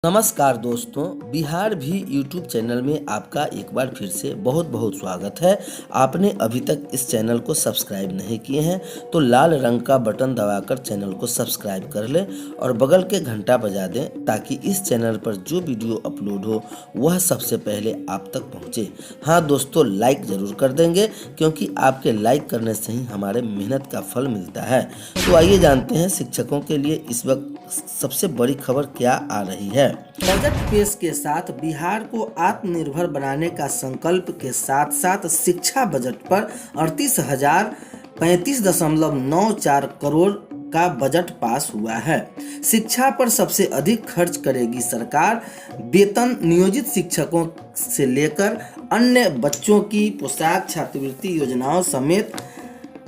नमस्कार दोस्तों, बिहार भी यूट्यूब चैनल में आपका एक बार फिर से बहुत बहुत स्वागत है। आपने अभी तक इस चैनल को सब्सक्राइब नहीं किए हैं तो लाल रंग का बटन दबाकर चैनल को सब्सक्राइब कर लें और बगल के घंटा बजा दें ताकि इस चैनल पर जो वीडियो अपलोड हो वह सबसे पहले आप तक पहुंचे। हाँ दोस्तों, लाइक ज़रूर कर देंगे क्योंकि आपके लाइक करने से ही हमारे मेहनत का फल मिलता है। तो आइए जानते हैं शिक्षकों के लिए इस वक्त सबसे बड़ी खबर क्या आ रही है। बजट पेश के साथ बिहार को आत्मनिर्भर बनाने का संकल्प के साथ साथ शिक्षा बजट पर 38,035.94 करोड़ का बजट पास हुआ है। शिक्षा पर सबसे अधिक खर्च करेगी सरकार। वेतन, नियोजित शिक्षकों से लेकर अन्य बच्चों की पोशाक, छात्रवृत्ति योजनाओं समेत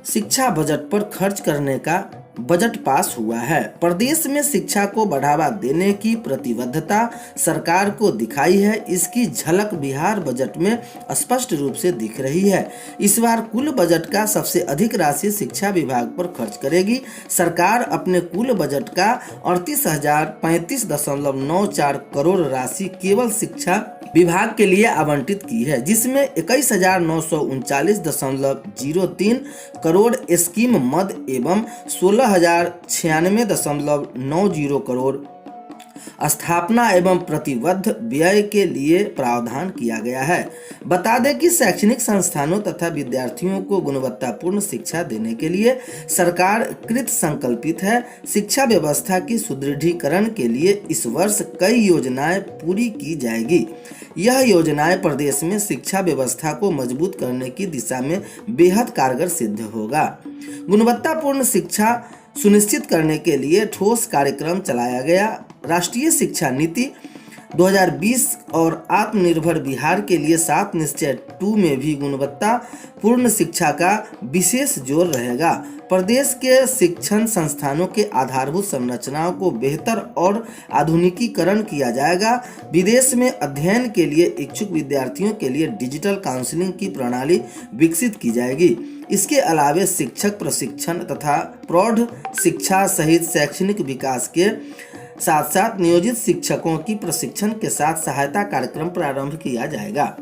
शिक्षा बजट पर खर्च करने का बजट पास हुआ है। प्रदेश में शिक्षा को बढ़ावा देने की प्रतिबद्धता सरकार को दिखाई है। इसकी झलक बिहार बजट में स्पष्ट रूप से दिख रही है। इस बार कुल बजट का सबसे अधिक राशि शिक्षा विभाग पर खर्च करेगी। सरकार अपने कुल बजट का 38,035.94 करोड़ राशि केवल शिक्षा विभाग के लिए आवंटित की है, जिसमें 21,939.03 करोड़ स्कीम मद एवं 16,096.90 करोड़ स्थापना एवं प्रतिबद्ध व्यय के लिए प्रावधान किया गया है। बता दें कि शैक्षणिक संस्थानों तथा विद्यार्थियों को गुणवत्तापूर्ण शिक्षा देने के लिए सरकार कृत संकल्पित है। शिक्षा व्यवस्था की सुदृढ़ीकरण के लिए इस वर्ष कई योजनाएं पूरी की जाएगी। यह योजनाएं प्रदेश में शिक्षा व्यवस्था को मजबूत करने की दिशा में बेहद कारगर सिद्ध होगा। गुणवत्तापूर्ण शिक्षा सुनिश्चित करने के लिए ठोस कार्यक्रम चलाया गया। राष्ट्रीय शिक्षा नीति 2020 और आत्मनिर्भर बिहार के लिए 7 निश्चय 2 में भी गुणवत्ता पूर्ण शिक्षा का विशेष जोर रहेगा। प्रदेश के शिक्षण संस्थानों के आधारभूत संरचनाओं को बेहतर और आधुनिकीकरण किया जाएगा। विदेश में अध्ययन के लिए इच्छुक विद्यार्थियों के लिए डिजिटल काउंसलिंग की प्रणाली विकसित की जाएगी। इसके अलावा शिक्षक प्रशिक्षण तथा प्रौढ़ शिक्षा सहित शैक्षणिक विकास के साथ साथ नियोजित शिक्षकों की प्रशिक्षण के साथ सहायता कार्यक्रम प्रारंभ किया जाएगा।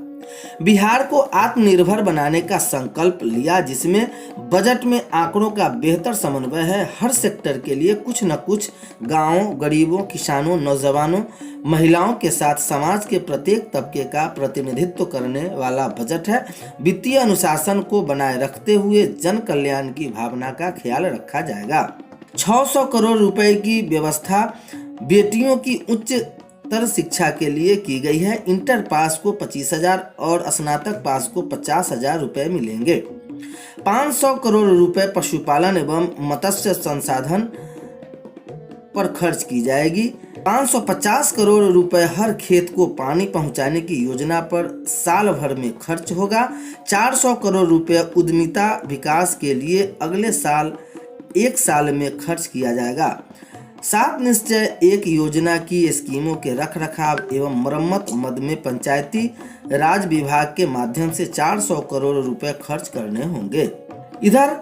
बिहार को आत्मनिर्भर बनाने का संकल्प लिया, जिसमें बजट में आंकड़ों का बेहतर समन्वय है। हर सेक्टर के लिए कुछ न कुछ गांवों, गरीबों, किसानों, नौजवानों, महिलाओं के साथ समाज के प्रत्येक तबके का प्रतिनिधित्व करने वाला बजट है। वित्तीय अनुशासन को बनाए रखते हुए जन कल्याण की भावना का ख्याल रखा जाएगा। 600 करोड़ रुपए की व्यवस्था बेटियों की उच्चतर शिक्षा के लिए की गई है। इंटर पास को 25,000 और स्नातक पास को 50,000 रुपए मिलेंगे। 500 करोड़ रुपए पशुपालन एवं मत्स्य संसाधन पर खर्च की जाएगी। 550 करोड़ रुपए हर खेत को पानी पहुंचाने की योजना पर साल भर में खर्च होगा। 400 करोड़ रुपए उद्यमिता विकास के लिए अगले साल 1 साल में खर्च किया जाएगा। 7 निश्चय 1 योजना की स्कीमों के रखरखाव एवं मरम्मत मद में पंचायती राज विभाग के माध्यम से 400 करोड़ रुपए खर्च करने होंगे। इधर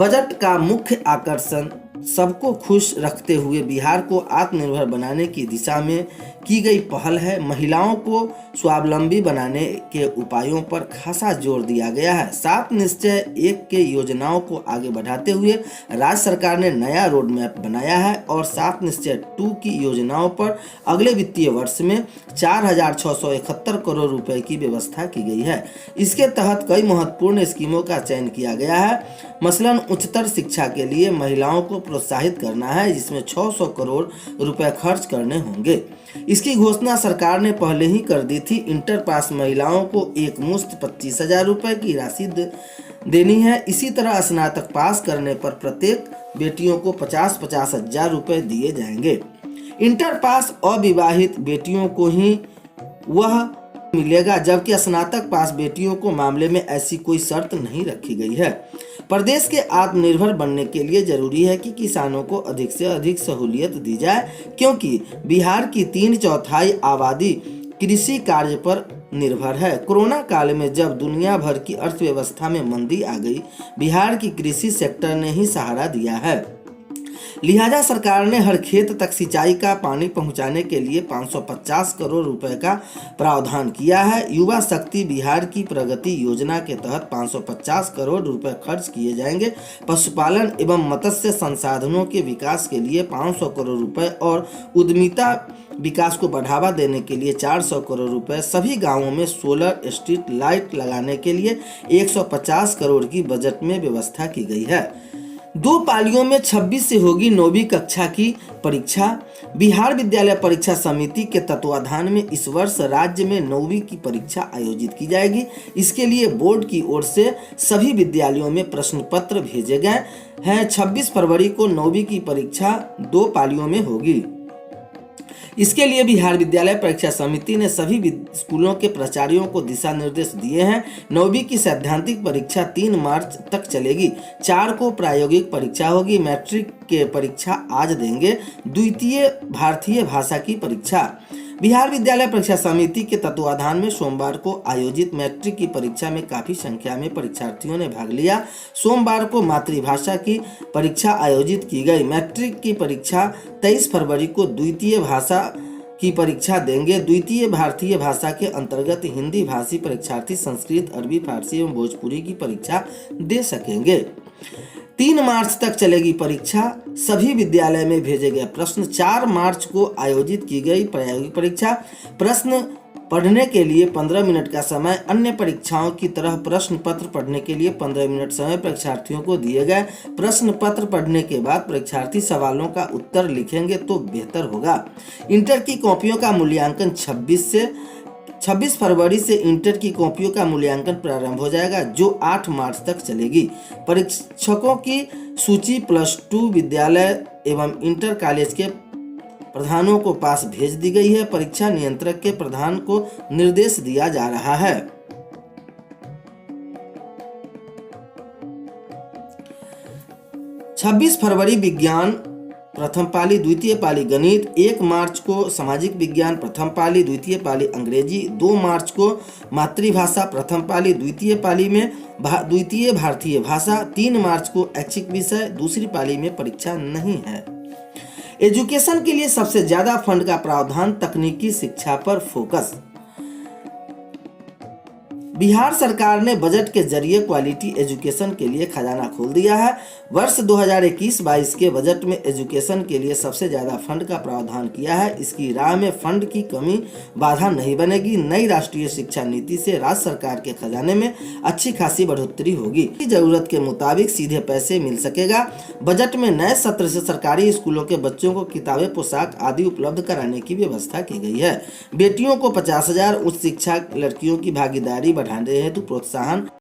बजट का मुख्य आकर्षण सबको खुश रखते हुए बिहार को आत्मनिर्भर बनाने की दिशा में की गई पहल है। महिलाओं को स्वावलंबी बनाने के उपायों पर खासा जोर दिया गया है। 7 निश्चय 1 के योजनाओं को आगे बढ़ाते हुए राज्य सरकार ने नया रोड मैप बनाया है और 7 निश्चय 2 की योजनाओं पर अगले वित्तीय वर्ष में 4,671 करोड़ रुपए की व्यवस्था की गई है। इसके तहत कई महत्वपूर्ण स्कीमों का चयन किया गया है। मसलन उच्चतर शिक्षा के लिए महिलाओं को प्रोत्साहित करना है, जिसमें 600 करोड़ रुपए खर्च करने होंगे। इसकी घोषणा सरकार ने पहले ही कर दी थी। इंटर पास महिलाओं को एक मुश्त 25,000 रुपए की राशि देनी है। इसी तरह स्नातक पास करने पर प्रत्येक बेटियों को 50-50 हजार रुपए दिए जाएंगे। इंटर पास अविवाहित बेटियों को ही वह मिलेगा, जबकि स्नातक पास बेटियों को मामले में ऐसी कोई शर्त नहीं रखी गई है। प्रदेश के आत्मनिर्भर बनने के लिए जरूरी है कि किसानों को अधिक से अधिक सहूलियत दी जाए, क्योंकि बिहार की 3/4 आबादी कृषि कार्य पर निर्भर है। कोरोना काल में जब दुनिया भर की अर्थव्यवस्था में मंदी आ गई, बिहार की कृषि सेक्टर ने ही सहारा दिया है। लिहाजा सरकार ने हर खेत तक सिंचाई का पानी पहुंचाने के लिए 550 करोड़ रुपए का प्रावधान किया है। युवा शक्ति बिहार की प्रगति योजना के तहत 550 करोड़ रुपए खर्च किए जाएंगे। पशुपालन एवं मत्स्य संसाधनों के विकास के लिए 500 करोड़ रुपए और उद्यमिता विकास को बढ़ावा देने के लिए 400 करोड़ रुपए, सभी गांवों में सोलर स्ट्रीट लाइट लगाने के लिए 150 करोड़ की बजट में व्यवस्था की गई है। 2 पालियों में 26 से होगी 9वीं कक्षा की परीक्षा। बिहार विद्यालय परीक्षा समिति के तत्वाधान में इस वर्ष राज्य में 9वीं की परीक्षा आयोजित की जाएगी। इसके लिए बोर्ड की ओर से सभी विद्यालयों में प्रश्न पत्र भेजे गए हैं। 26 फरवरी को 9वीं की परीक्षा 2 पालियों में होगी। इसके लिए बिहार विद्यालय परीक्षा समिति ने सभी स्कूलों के प्राचार्यों को दिशा निर्देश दिए हैं। 9वीं की सैद्धांतिक परीक्षा 3 मार्च तक चलेगी। 4 को प्रायोगिक परीक्षा होगी। मैट्रिक के परीक्षा आज देंगे। द्वितीय भारतीय भाषा की परीक्षा बिहार विद्यालय परीक्षा समिति के तत्वाधान में सोमवार को आयोजित मैट्रिक की परीक्षा में काफी संख्या में परीक्षार्थियों ने भाग लिया। सोमवार को मातृभाषा की परीक्षा आयोजित की गई। मैट्रिक की परीक्षा 23 फरवरी को द्वितीय भाषा की परीक्षा देंगे। द्वितीय भारतीय भाषा के अंतर्गत हिंदी भाषी परीक्षार्थी संस्कृत, अरबी, फारसी एवं भोजपुरी की परीक्षा दे सकेंगे। 3 मार्च तक चलेगी परीक्षा। सभी विद्यालय में भेजे गए प्रश्न 4 मार्च को आयोजित की गई प्रायोगिक परीक्षा। प्रश्न पढ़ने के लिए 15 मिनट का समय। अन्य परीक्षाओं की तरह प्रश्न पत्र पढ़ने के लिए 15 मिनट समय परीक्षार्थियों को दिए गए। प्रश्न पत्र पढ़ने के बाद परीक्षार्थी सवालों का उत्तर लिखेंगे तो बेहतर होगा। इंटर की कॉपियों का मूल्यांकन 26 फरवरी से इंटर की कॉपियों का मूल्यांकन प्रारंभ हो जाएगा, जो 8 मार्च तक चलेगी। परीक्षकों की सूची +2 विद्यालय एवं इंटर कॉलेज के प्रधानों को पास भेज दी गई है। परीक्षा नियंत्रक के प्रधान को निर्देश दिया जा रहा है। 26 फरवरी विज्ञान प्रथम पाली, द्वितीय पाली गणित। 1 मार्च को सामाजिक विज्ञान प्रथम पाली, द्वितीय पाली अंग्रेजी। 2 मार्च को मातृभाषा प्रथम पाली, द्वितीय पाली में द्वितीय भारतीय भाषा। 3 मार्च को ऐच्छिक विषय, दूसरी पाली में परीक्षा नहीं है। एजुकेशन के लिए सबसे ज्यादा फंड का प्रावधान, तकनीकी शिक्षा पर फोकस। बिहार सरकार ने बजट के जरिए क्वालिटी एजुकेशन के लिए खजाना खोल दिया है। वर्ष 2021-22 के बजट में एजुकेशन के लिए सबसे ज्यादा फंड का प्रावधान किया है। इसकी राह में फंड की कमी बाधा नहीं बनेगी। नई राष्ट्रीय शिक्षा नीति से राज्य सरकार के खजाने में अच्छी खासी बढ़ोतरी होगी। जरूरत के मुताबिक सीधे पैसे मिल सकेगा। बजट में नए सत्र से सरकारी स्कूलों के बच्चों को किताबें, पोशाक आदि उपलब्ध कराने की व्यवस्था की गई है। बेटियों को 50,000, उच्च शिक्षा लड़कियों की भागीदारी बढ़ाने हेतु प्रोत्साहन